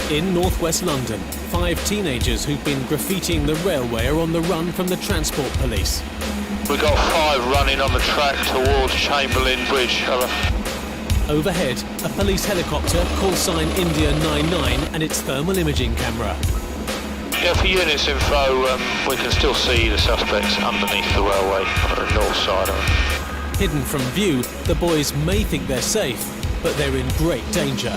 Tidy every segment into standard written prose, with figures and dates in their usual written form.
In northwest London, 5 teenagers who've been graffitiing the railway are on the run from the transport police. We've got 5 running on the track towards Chamberlain Bridge. Overhead, a police helicopter, call sign India 99, and its thermal imaging camera. Yeah, for units info, we can still see the suspects underneath the railway on the north side of it. Hidden from view, the boys may think they're safe, but they're in great danger.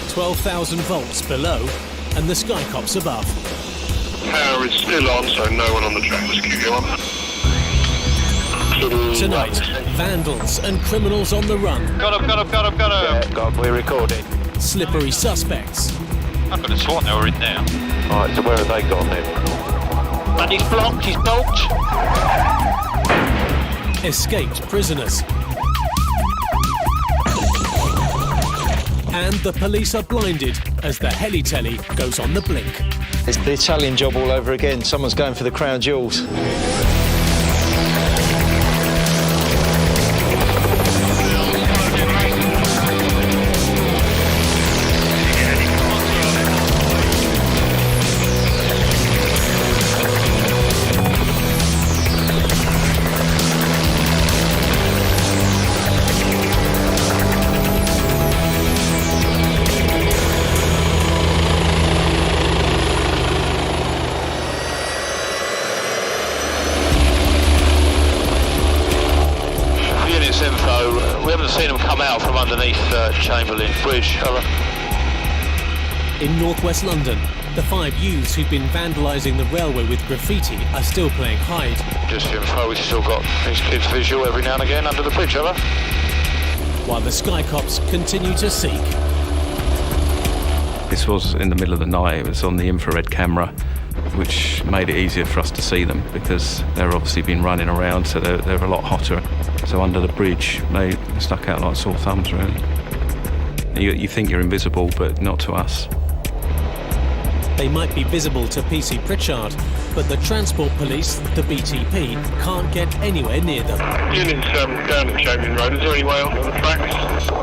12,000 volts below, and the Sky Cops above. Power is still on, so no one on the track was keeping on. Tonight, vandals and criminals on the run. Got him. Yeah, got him, we're recording. Slippery suspects. I could have sworn they were in there. Alright, so where have they gone then? And he's blocked, he's blocked. Escaped prisoners. And the police are blinded as the heli-telly goes on the blink. It's the Italian job all over again. Someone's going for the crown jewels. Info, we haven't seen them come out from underneath Chamberlain Bridge. In northwest London, the 5 youths who've been vandalising the railway with graffiti are still playing hide. Just info, we've still got these kids visual every now and again under the bridge, While the Sky Cops continue to seek. This was in the middle of the night. It was on the infrared camera, which made it easier for us to see them because they've obviously been running around, so they're a lot hotter. So under the bridge, they stuck out like sore thumbs, really. You think you're invisible, but not to us. They might be visible to PC Pritchard, but the Transport Police, the BTP, can't get anywhere near them. Units down at Chamberlain Road, is there any way on the tracks?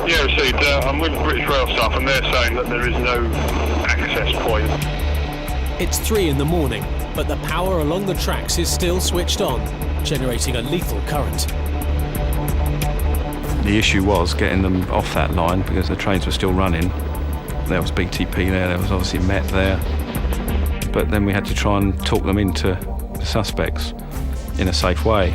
Yeah, received. I'm with British Rail staff and they're saying that there is no access point. It's 3 in the morning, but the power along the tracks is still switched on, generating a lethal current. The issue was getting them off that line because the trains were still running. There was BTP there was obviously Met there. But then we had to try and talk them into the suspects in a safe way.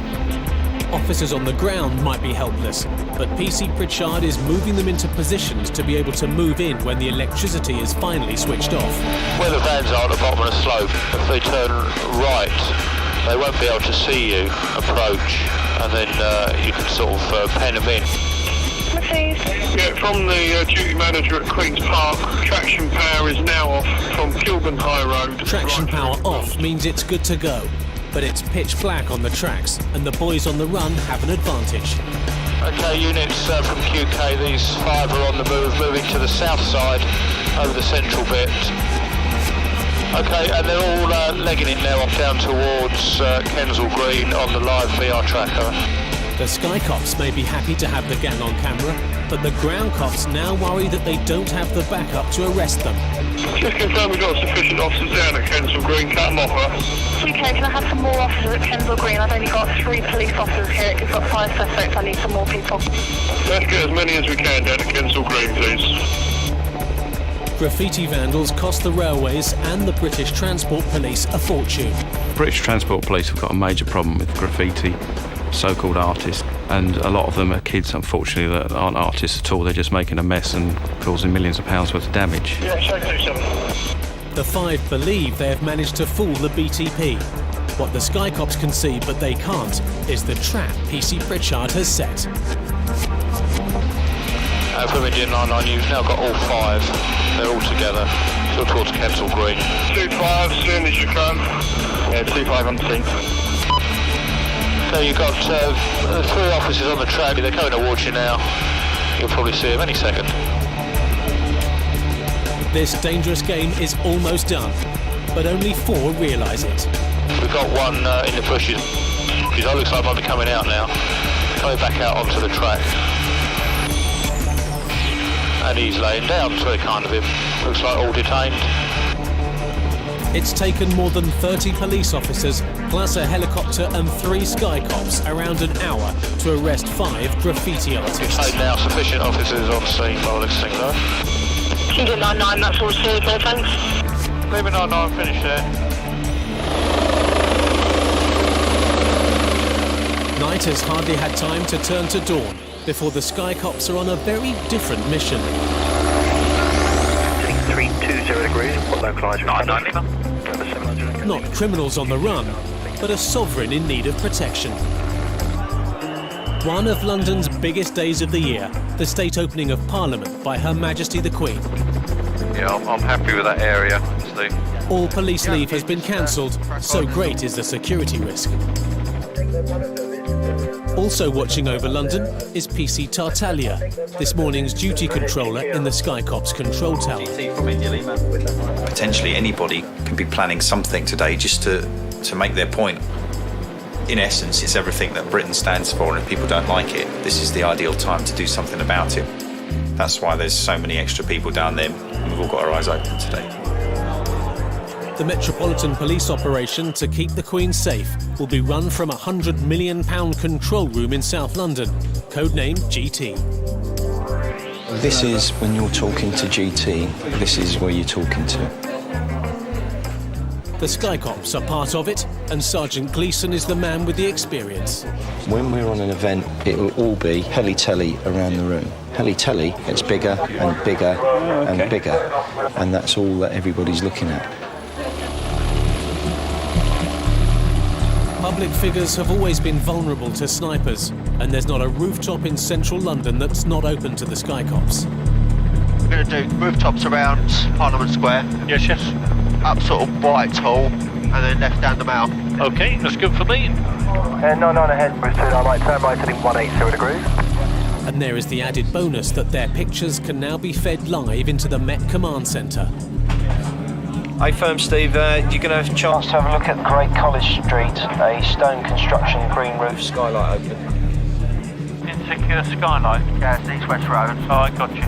Officers on the ground might be helpless, but PC Pritchard is moving them into positions to be able to move in when the electricity is finally switched off. Where the vans are at the bottom of the slope, if they turn right, they won't be able to see you approach, and then you can sort of pen them in. Yeah, from the duty manager at Queen's Park, traction power is now off from Kilburn High Road. Traction power off means it's good to go, but it's pitch black on the tracks, and the boys on the run have an advantage. Okay, units from QK, these 5 are on the move, moving to the south side over the central bit. Okay, and they're all legging it now off down towards Kensal Green on the live VR tracker. The Sky Cops may be happy to have the gang on camera, but the ground cops now worry that they don't have the backup to arrest them. Just confirm we've got sufficient officers down at Kensal Green. Cut them off, huh? Okay, can I have some more officers at Kensal Green? I've only got 3 police officers here. We've got 5 suspects. I need some more people. Let's get as many as we can down at Kensal Green, please. Graffiti vandals cost the railways and the British Transport Police a fortune. British Transport Police have got a major problem with graffiti, so-called artists, and a lot of them are kids, unfortunately, that aren't artists at all. They're just making a mess and causing millions of pounds worth of damage. Yeah, show 27. The 5 believe they have managed to fool the BTP. What the Sky Cops can see, but they can't, is the trap PC Pritchard has set. From India 99, you've now got all 5. They're all together, still towards Kensal Green. 2-5, as soon as you can. Yeah, 2-5 on the scene. So you've got 3 officers on the track. They're coming towards you now. You'll probably see them any second. This dangerous game is almost done, but only 4 realise it. We've got one in the bushes. He looks like might be coming out now. Coming back out onto the track. And he's laying down, it's very kind of him. Looks like all detained. It's taken more than 30 police officers, plus a helicopter and 3 Sky Cops, around an hour to arrest 5 graffiti artists. So now sufficient officers on scene by this thing though. Engine 99, that's all clear, thanks. Leaving 99, finish there. Night has hardly had time to turn to dawn before the Sky Cops are on a very different mission. 320 degrees, what localised? Not criminals on the run, but a sovereign in need of protection. One of London's biggest days of the year, the state opening of Parliament by Her Majesty the Queen. Yeah, I'm happy with that area, Steve. All police leave has been cancelled, so great is the security risk. Also watching over London is PC Tartaglia, this morning's duty controller in the Sky Cops control tower. Potentially anybody can be planning something today just to make their point. In essence, it's everything that Britain stands for, and if people don't like it, this is the ideal time to do something about it. That's why there's so many extra people down there, and we've all got our eyes open today. The Metropolitan Police operation to keep the Queen safe will be run from a £100 million control room in South London, codenamed GT. This is when you're talking to GT, this is where you're talking to. The Sky Cops are part of it, and Sergeant Gleeson is the man with the experience. When we're on an event, it will all be heli-telly around the room. Heli-telly gets bigger and bigger and bigger, and that's all that everybody's looking at. Public figures have always been vulnerable to snipers, and there's not a rooftop in central London that's not open to the Sky Cops. We're going to do rooftops around Parliament Square. Yes, yes. Up sort of Whitehall, and then left down the Mall. Okay, that's good for me. 99 ahead, Bristol, I might turn right heading 180 degrees. And there is the added bonus that their pictures can now be fed live into the Met Command Centre. Hey firm Steve, you're going to have a chance to have a look at Great College Street, a stone construction, green roof, skylight open. Insecure skylight. Yeah, it's East West Road. Oh, I got you.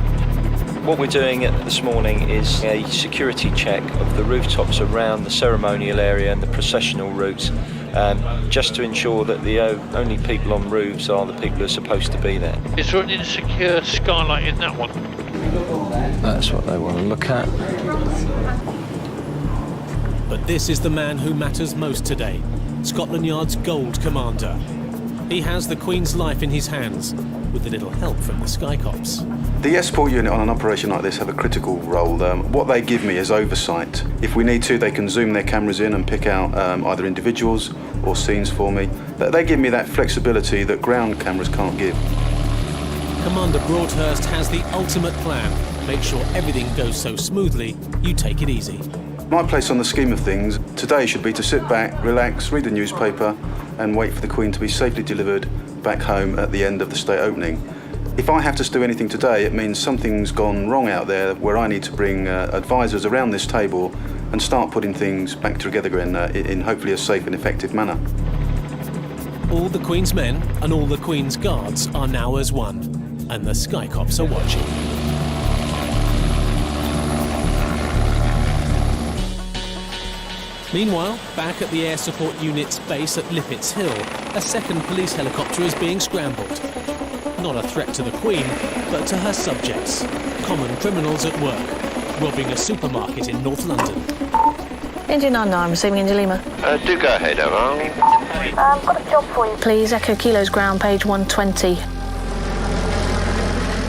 What we're doing this morning is a security check of the rooftops around the ceremonial area and the processional routes, just to ensure that the only people on roofs are the people who are supposed to be there. Is there an insecure skylight in that one? That's what they want to look at. But this is the man who matters most today, Scotland Yard's Gold Commander. He has the Queen's life in his hands, with a little help from the Sky Cops. The escort unit on an operation like this have a critical role. What they give me is oversight. If we need to, they can zoom their cameras in and pick out either individuals or scenes for me. They give me that flexibility that ground cameras can't give. Commander Broadhurst has the ultimate plan. Make sure everything goes so smoothly, you take it easy. My place on the scheme of things today should be to sit back, relax, read the newspaper and wait for the Queen to be safely delivered back home at the end of the state opening. If I have to do anything today, it means something's gone wrong out there where I need to bring advisors around this table and start putting things back together again in hopefully a safe and effective manner. All the Queen's men and all the Queen's guards are now as one, and the Sky Cops are watching. Meanwhile, back at the Air Support Unit's base at Lippets Hill, a second police helicopter is being scrambled. Not a threat to the Queen, but to her subjects. Common criminals at work, robbing a supermarket in North London. Engine 99, receiving India Lima. Do go ahead, Emma. Got a job for you. Please, Echo Kilo's ground, page 120.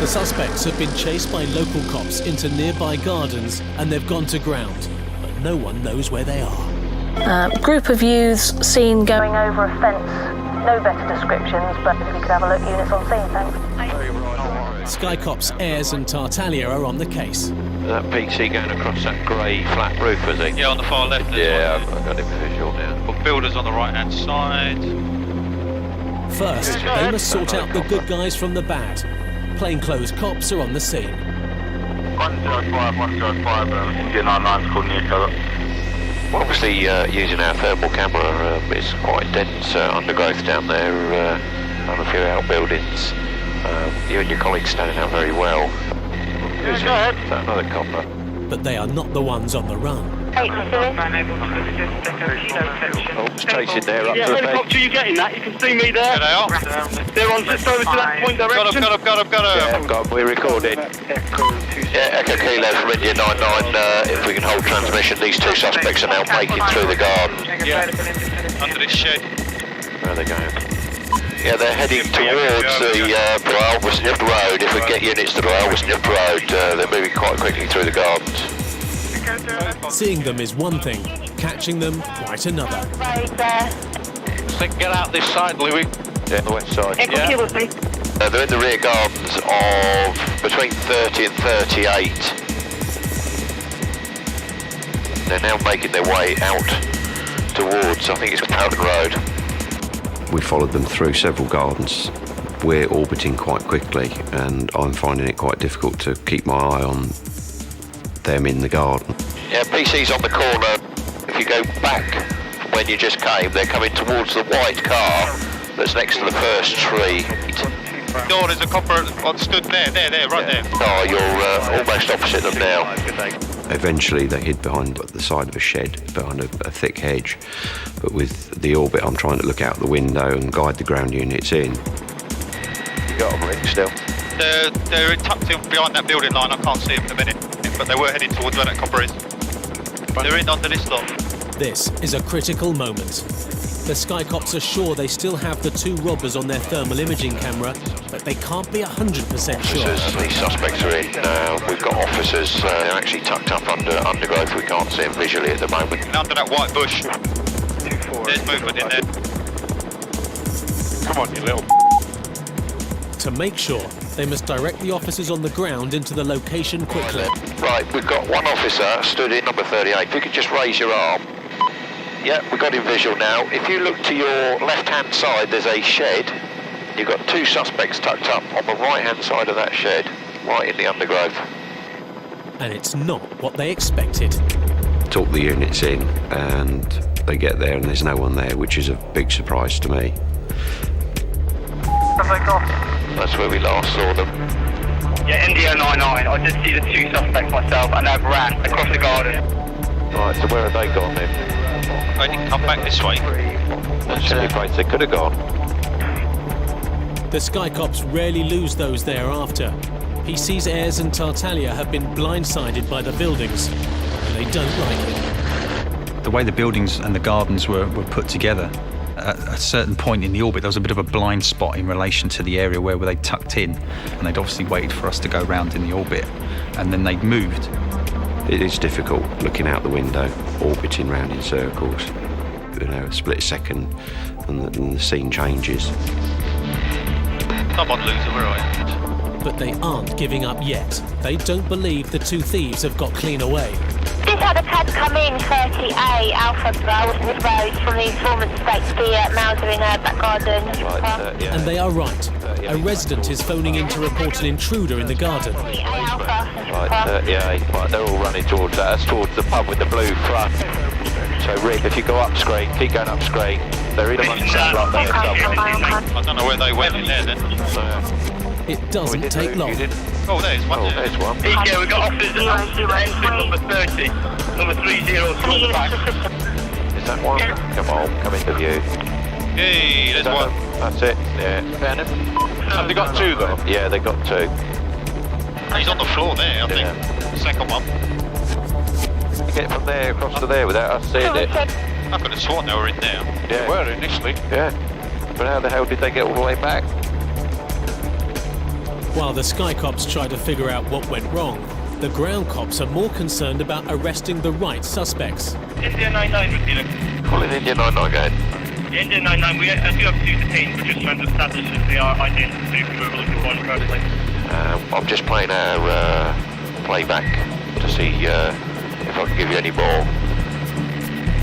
The suspects have been chased by local cops into nearby gardens and they've gone to ground, but no one knows where they are. Group of youths seen going over a fence. No better descriptions, but if we could have a look, units on scene, thanks. Sky Cops Ayres and Tartaglia are on the case. That PC going across that grey flat roof, was he? Yeah, on the far left. Yeah, I've got it visual now. Well, builders on the right-hand side. First, they must sort out the good guys from the bad. Plainclothes cops are on the scene. 105, India 99's calling each other. Well, obviously, using our thermal camera, it's quite dense undergrowth down there, on a few outbuildings. You and your colleagues standing out very well. Yeah, go ahead. Is that another copper? but they are not the ones on the run. Stated there up Yeah, to the helicopter, you getting that? You can see me there. There they are. They're on just over to that point direction. Got them. Yeah, got 'em. We're recorded. Yeah, Echo Kilo from India 99, if we can hold transmission, these two suspects are now making through the garden. Yeah, under this shed. Where are they going? Yeah, they're heading towards the Alversnift Road. If we get units to the Alversnift Road, they're moving quite quickly through the gardens. Seeing them is one thing, catching them quite another. So get out this side, Louis. Yeah, the west side. Echo Kilo, please. They're in the rear gardens of between 30 and 38. They're now making their way out towards, I think it's Powden Road. We followed them through several gardens. We're orbiting quite quickly, and I'm finding it quite difficult to keep my eye on them in the garden. Yeah, PC's on the corner. If you go back from when you just came, they're coming towards the white car that's next to the first tree. Oh, there's a copper stood there, right there. Oh, you're almost opposite them now. Eventually they hid behind the side of a shed, behind a thick hedge. But with the orbit, I'm trying to look out the window and guide the ground units in. You got them, Rick, still? They're tucked in behind that building line. I can't see them in a minute, but they were heading towards where that copper is. They're in under this lot. This is a critical moment. The Sky Cops are sure they still have the two robbers on their thermal imaging camera, but they can't be 100% sure. These suspects are in. We've got officers. They're actually tucked up under undergrowth. We can't see them visually at the moment. And under that white bush. There's movement in there. Come on, you little... To make sure, they must direct the officers on the ground into the location quickly. Right, we've got one officer stood in number 38. If you could just raise your arm. Yeah, we've got him visual now. If you look to your left-hand side, there's a shed. You've got two suspects tucked up on the right-hand side of that shed, right in the undergrowth. And it's not what they expected. Talk the units in, and they get there and there's no one there, which is a big surprise to me. That's where we last saw them. Yeah, India 99. I did see the two suspects myself, and they've ran across the garden. Right, so where have they gone then? They didn't come back this way. That's the only place they could have gone. The Sky Cops rarely lose those they are after. PC's Ayres and Tartaglia have been blindsided by the buildings, and they don't like it. The way the buildings and the gardens were put together, at a certain point in the orbit, there was a bit of a blind spot in relation to the area where they tucked in, and they'd obviously waited for us to go round in the orbit, and then they'd moved. It is difficult looking out the window, orbiting round in circles. You know, a split second, and the scene changes. Come on, loser, where are you? But they aren't giving up yet. They don't believe the two thieves have got clean away. Just had a cab come in, 30A, Alpha Road, from the informant state, the Mauser in her back garden. Right, And they are right. A resident is phoning in to report an intruder in the garden. Right, 38. Right, they're all running towards that. That's towards the pub with the blue front. So, Rib, if you go up screen, keep going up screen. They're either running something like that or something. I don't know where they went in there then. It doesn't take long. Oh, there's one. Oh, there's one. Yeah, we've got officers at number 30. Number 30 towards back. Is that one? Come on, come into view. Hey, there's one. That's it, yeah. Have they got two though? Yeah, they got two. He's on the floor there, I think. Second one. You get from there across to there without us seeing it. I could have sworn they were in there. Yeah. They were initially. Yeah. But how the hell did they get all the way back? While the Sky Cops try to figure out what went wrong, the ground cops are more concerned about arresting the right suspects. India 99 receiving. Calling India 99 again. India 99, we do have two detained. We're just trying to establish if they are identical to we're looking for in the first place. I'm just playing our playback to see if I can give you any more.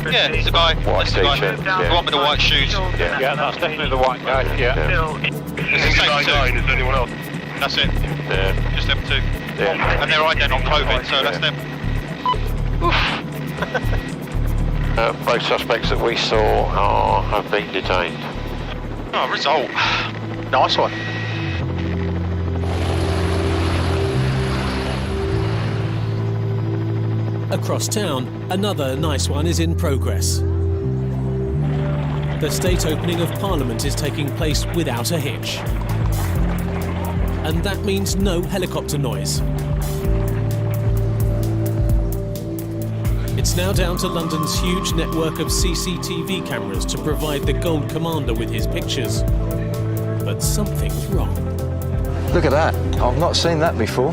Yeah, it's the guy. White That's the guy. t-shirt, The yeah. one with the white shoes. Yeah, that's definitely the white guy. Yeah. It's the same two. Is there anyone else? That's it. Yeah. Just them two. Yeah. And they're ident on clothing, so that's them. Both suspects that we saw have been detained. Oh, result. Nice one. Across town, another nice one is in progress. The state opening of Parliament is taking place without a hitch. And that means no helicopter noise. It's now down to London's huge network of CCTV cameras to provide the Gold Commander with his pictures. But something's wrong. Look at that. I've not seen that before.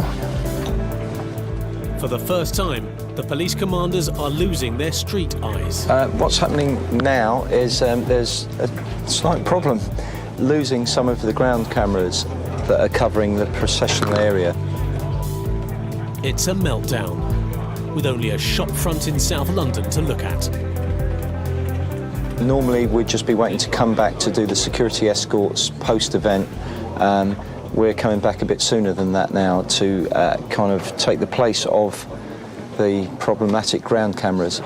For the first time, the police commanders are losing their street eyes. What's happening now is there's a slight problem. Losing some of the ground cameras that are covering the processional area. It's a meltdown, with only a shop front in South London to look at. Normally we'd just be waiting to come back to do the security escorts post-event. We're coming back a bit sooner than that now to kind of take the place of the problematic ground cameras.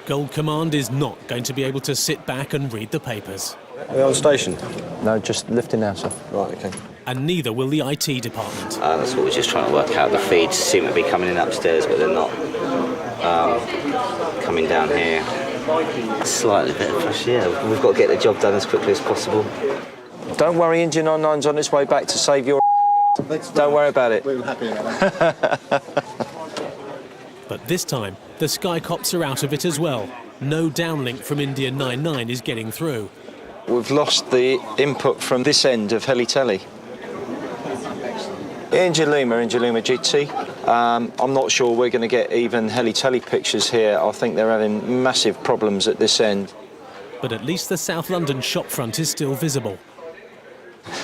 Gold Command is not going to be able to sit back and read the papers. Are we on station? No, just lifting now, sir. Right, OK. And neither will the IT department. That's what we're just trying to work out. The feeds seem to be coming in upstairs, but they're not coming down here. Slightly bit of pressure, yeah. We've got to get the job done as quickly as possible. Don't worry, Engine 99's on its way back to save your... Don't worry about it. We're happy about that. But this time, the Sky Cops are out of it as well. No downlink from India 99 is getting through. We've lost the input from this end of Heli-Tele. India Lima GT. I'm not sure we're going to get even Heli-Tele pictures here. I think they're having massive problems at this end. But at least the South London shopfront is still visible.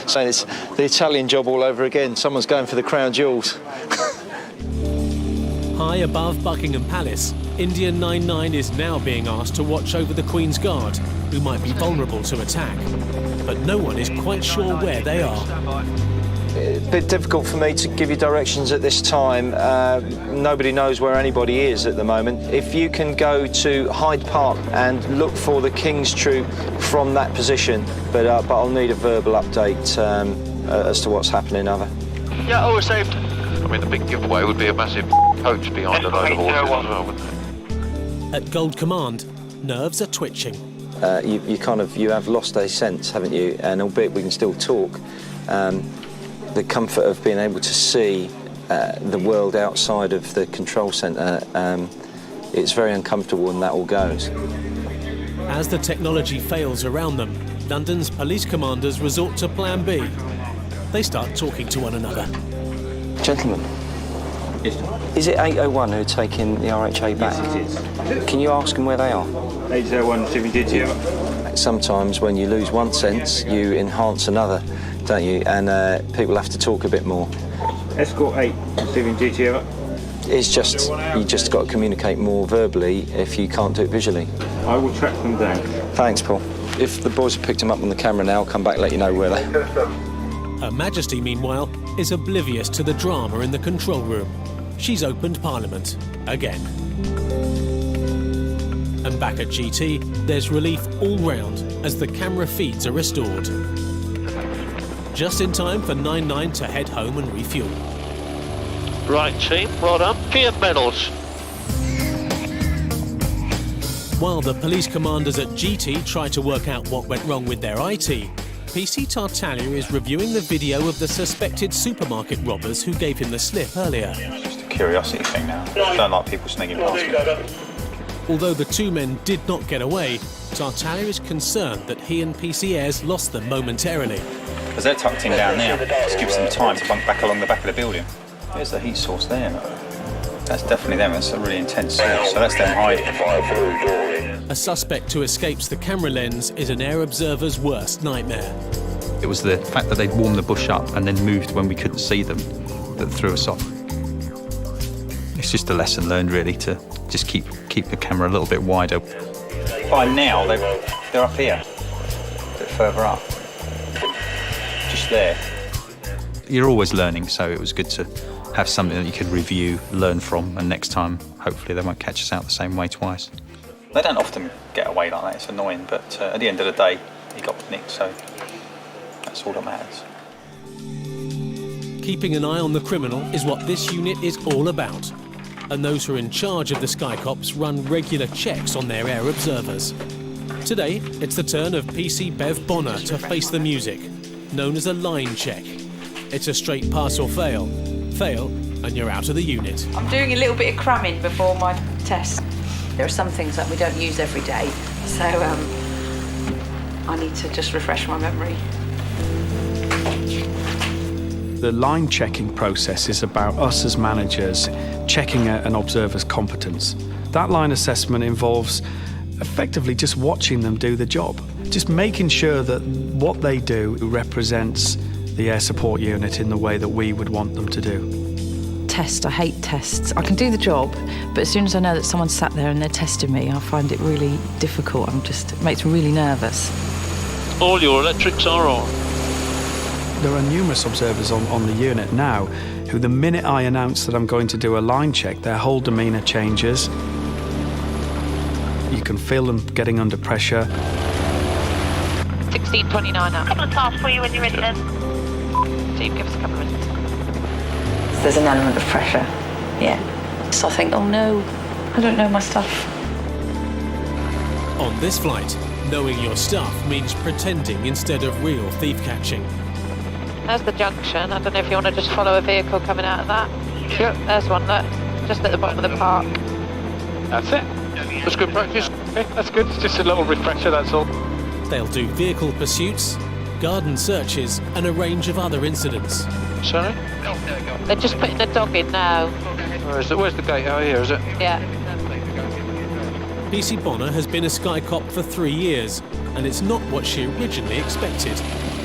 So it's the Italian job all over again. Someone's going for the crown jewels. High above Buckingham Palace, India 99 is now being asked to watch over the Queen's Guard, who might be vulnerable to attack. But no one is quite sure where they are. It's a bit difficult for me to give you directions at this time. Nobody knows where anybody is at the moment. If you can go to Hyde Park and look for the King's Troop from that position, but I'll need a verbal update as to what's happening, over. Yeah, all received. I mean, the big giveaway would be a massive coach behind a load of horses as well, wouldn't it? At Gold Command, nerves are twitching. You have lost a sense, haven't you? And albeit we can still talk, the comfort of being able to see the world outside of the control centre, it's very uncomfortable when that all goes. As the technology fails around them, London's police commanders resort to Plan B. They start talking to one another. Gentlemen, is it 801 who are taking the RHA back? Yes, it is. Can you ask them where they are? 801 Stephen Dittier. Sometimes when you lose one sense, you enhance another, don't you? And people have to talk a bit more. Escort 8 Stephen Dittier. It's just, you just got to communicate more verbally if you can't do it visually. I will track them down. Thanks, Paul. If the boys have picked him up on the camera now, I'll come back and let you know where they are. Her Majesty, meanwhile, is oblivious to the drama in the control room. She's opened Parliament again. And back at GT, there's relief all round as the camera feeds are restored. Just in time for 99 to head home and refuel. Right, team, well done. Fiat medals. While the police commanders at GT try to work out what went wrong with their IT, PC Tartaglia is reviewing the video of the suspected supermarket robbers who gave him the slip earlier. It's just a curiosity thing now. I don't like people sneaking past me. Although the two men did not get away, Tartaglia is concerned that he and PC Airs lost them momentarily. Because they're tucked in down there, just gives them time to bunk back along the back of the building. There's the heat source there. That's definitely them. That's a really intense source. So that's them hiding. A suspect who escapes the camera lens is an air observer's worst nightmare. It was the fact that they'd warmed the bush up and then moved when we couldn't see them that threw us off. It's just a lesson learned, really, to just keep the camera a little bit wider. By now, they're up here, a bit further up. Just there. You're always learning, so it was good to have something that you could review, learn from, and next time, hopefully, they won't catch us out the same way twice. They don't often get away like that. It's annoying, but at the end of the day, he got nicked, so that's all that matters. Keeping an eye on the criminal is what this unit is all about. and those who are in charge of the Sky Cops run regular checks on their air observers. Today, it's the turn of PC Bev Bonner to face the music, known as a line check. It's a straight pass or fail. Fail, and you're out of the unit. I'm doing a little bit of cramming before my test. There are some things that we don't use every day, so I need to just refresh my memory. The line checking process is about us as managers checking an observer's competence. That line assessment involves effectively just watching them do the job, just making sure that what they do represents the air support unit in the way that we would want them to do. Test, I hate tests. I can do the job, but as soon as I know that someone's sat there and they're testing me, I find it really difficult. It makes me really nervous. All your electrics are on. There are numerous observers on the unit now who, the minute I announce that I'm going to do a line check, their whole demeanour changes. You can feel them getting under pressure. 1629 now. A couple of tasks for you when you're ready then. Team, give us a couple of minutes. There's an element of pressure, yeah. So I think, oh no, I don't know my stuff. On this flight, knowing your stuff means pretending instead of real thief catching. There's the junction. I don't know if you want to just follow a vehicle coming out of that. Sure. There's one, look. Just at the bottom of the park. That's it. That's good practice. Okay, that's good. It's just a little refresher, that's all. They'll do vehicle pursuits, garden searches, and a range of other incidents. Sorry? They're just putting the dog in now. Where's the gate? Oh, here, is it? Yeah. PC Bonner has been a Sky Cop for 3 years, and it's not what she originally expected.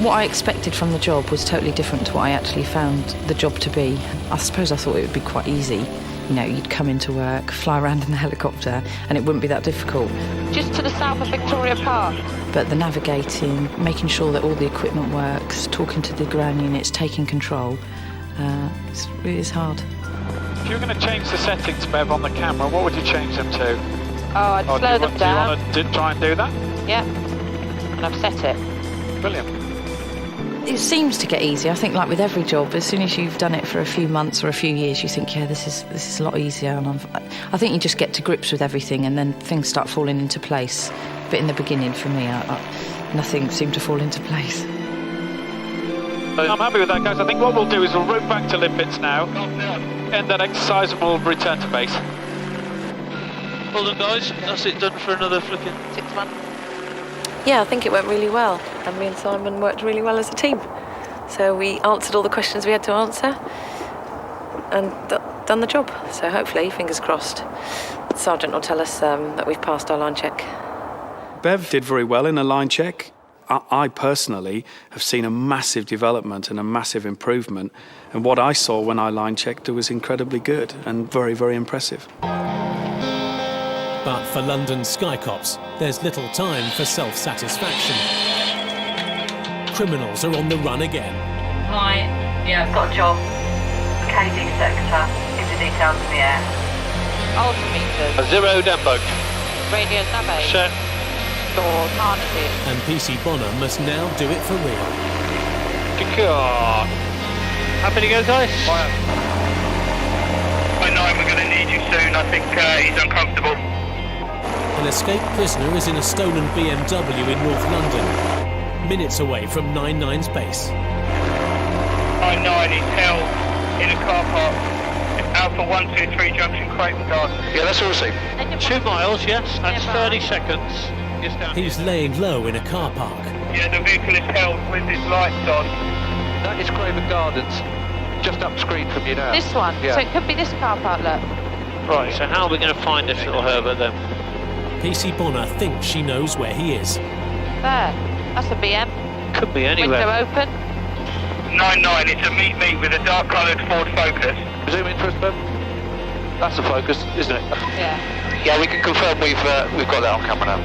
What I expected from the job was totally different to what I actually found the job to be. I suppose I thought it would be quite easy. You know, you'd come into work, fly around in the helicopter, and it wouldn't be that difficult. Just to the south of Victoria Park. But the navigating, making sure that all the equipment works, talking to the ground units, taking control, it is hard. If you're going to change the settings, Bev, on the camera, what would you change them to? Oh, I'd slow them down. Do you want to try and do that? Yeah. And I've set it. Brilliant. It seems to get easier. I think, like with every job, as soon as you've done it for a few months or a few years, you think, yeah, this is a lot easier. And I think you just get to grips with everything, and then things start falling into place. But in the beginning, for me, nothing seemed to fall into place. I'm happy with that, guys. I think what we'll do is we'll route back to Limpets now, end that exercise, and we'll return to base. Well done, guys. That's it done for another flicking 6 months. Yeah, I think it went really well, and me and Simon worked really well as a team. So we answered all the questions we had to answer and done the job. So hopefully, fingers crossed, the Sergeant will tell us that we've passed our line check. Bev did very well in a line check. I personally have seen a massive development and a massive improvement, and what I saw when I line checked was incredibly good and very, very impressive. But for London Sky Cops, there's little time for self-satisfaction. Criminals are on the run again. Right, yeah, I've got a job. KD sector, give the details in the air. Altimeters. 0 Dembo. Radio nav. Set. Doors, harnesses. And PC Bonner must now do it for real. Happy to go, guys? I know we're going to need you soon. I think he's uncomfortable. An escaped prisoner is in a stolen BMW in North London, minutes away from 99's base. I-9 is held in a car park. Alpha 123 Junction, Creighton Garden. Yeah, that's all received. 2 miles, yes. That's 30 seconds. He's laying low in a car park. Yeah, the vehicle is held with its lights on. That is Craven Gardens, just upstream from you now. This one? Yeah. So it could be this car park, look. Right, so how are we going to find this little Herbert then? PC Bonner thinks she knows where he is. There. That's a BM. Could be anywhere. Window open. 99, it's a meet with a dark coloured Ford Focus. Zoom in for us, Ben. That's a Focus, isn't it? Yeah. Yeah, we can confirm we've got that on camera now.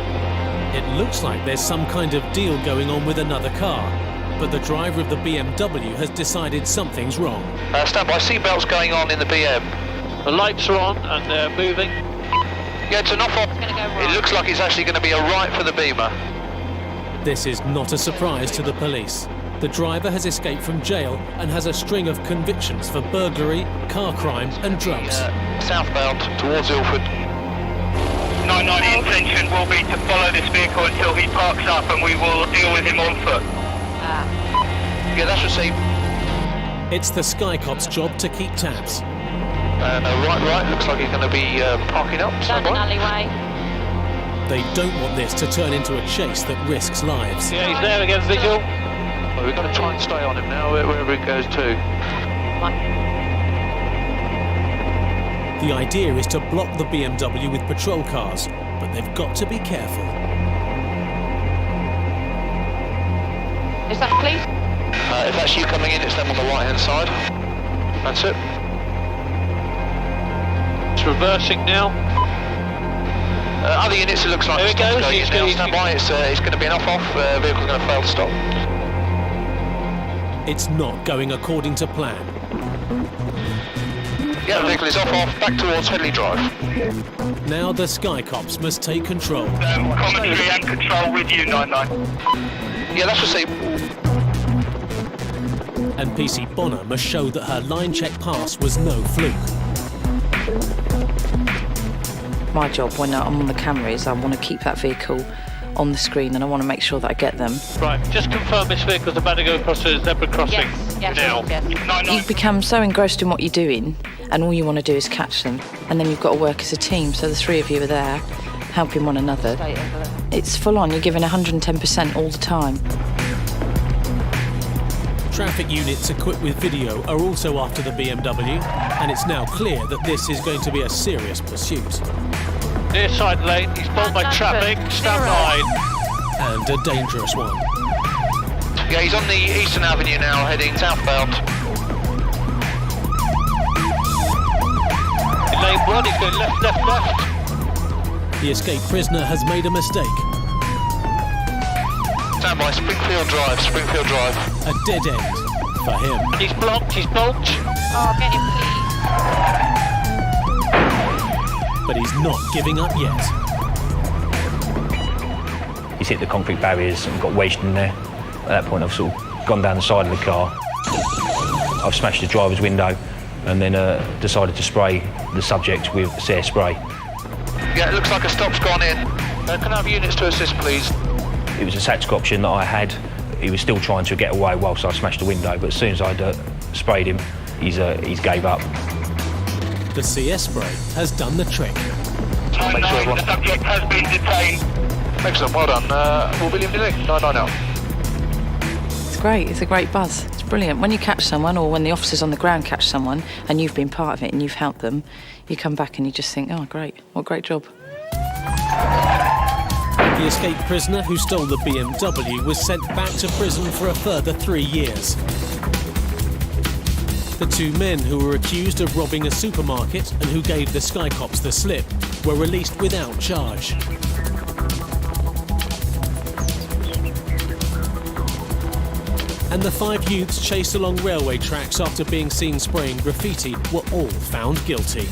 It looks like there's some kind of deal going on with another car, but the driver of the BMW has decided something's wrong. Stand by, seatbelts going on in the BM. The lights are on and they're moving. Yeah, it's an off-on. It looks like it's actually going to be a right for the Beamer. This is not a surprise to the police. The driver has escaped from jail and has a string of convictions for burglary, car crime and drugs. Southbound towards Ilford. 990 intention will be to follow this vehicle until he parks up and we will deal with him on foot. Yeah, that's received. It's the Sky Cops' job to keep tabs. Right, looks like he's going to be parking up. Down an alleyway. They don't want this to turn into a chase that risks lives. Yeah, he's there again, visual. Well, we've got to try and stay on him now, wherever it goes to. The idea is to block the BMW with patrol cars, but they've got to be careful. Is that police? If that's you coming in, it's them on the right-hand side. That's it. It's reversing now. Other units, it looks like. There it goes. Stand by. It's going to be an off-off. Vehicle's going to fail to stop. It's not going according to plan. Yeah, the vehicle is off, back towards Headley Drive. Now the Sky Cops must take control. Commentary and control with you, 99. Yeah, that's received. And PC Bonner must show that her line check pass was no fluke. My job when I'm on the camera is I want to keep that vehicle on the screen and I want to make sure that I get them. Right, just confirm this vehicle's about to go across the zebra crossing. Yes, now. yes. You become so engrossed in what you're doing and all you want to do is catch them, and then you've got to work as a team, so the three of you are there helping one another. It's full on, you're giving 110% all the time. Traffic units equipped with video are also after the BMW, and it's now clear that this is going to be a serious pursuit. Near side lane, he's blocked by traffic, stand by. And a dangerous one. Yeah, he's on the Eastern Avenue now, heading southbound. In lane 1, he's going left. The escaped prisoner has made a mistake. Stand by, Springfield Drive. A dead end for him. He's blocked. Oh, get him, please. But he's not giving up yet. He's hit the concrete barriers and got wedged in there. At that point, I've sort of gone down the side of the car. I've smashed the driver's window and then decided to spray the subject with Sayre spray. Yeah, it looks like a stop's gone in. Can I have units to assist, please? It was a tactical option that I had. He was still trying to get away whilst I smashed the window, but as soon as I'd sprayed him, he's gave up. The CS spray has done the trick. The subject has been detained. Excellent, well done. William Dilling, 99 out. It's great, it's a great buzz. It's brilliant. When you catch someone, or when the officers on the ground catch someone and you've been part of it and you've helped them, you come back and you just think, oh great, what a great job. The escaped prisoner who stole the BMW was sent back to prison for a further 3 years. The two men who were accused of robbing a supermarket and who gave the Sky Cops the slip were released without charge. And the 5 youths chased along railway tracks after being seen spraying graffiti were all found guilty.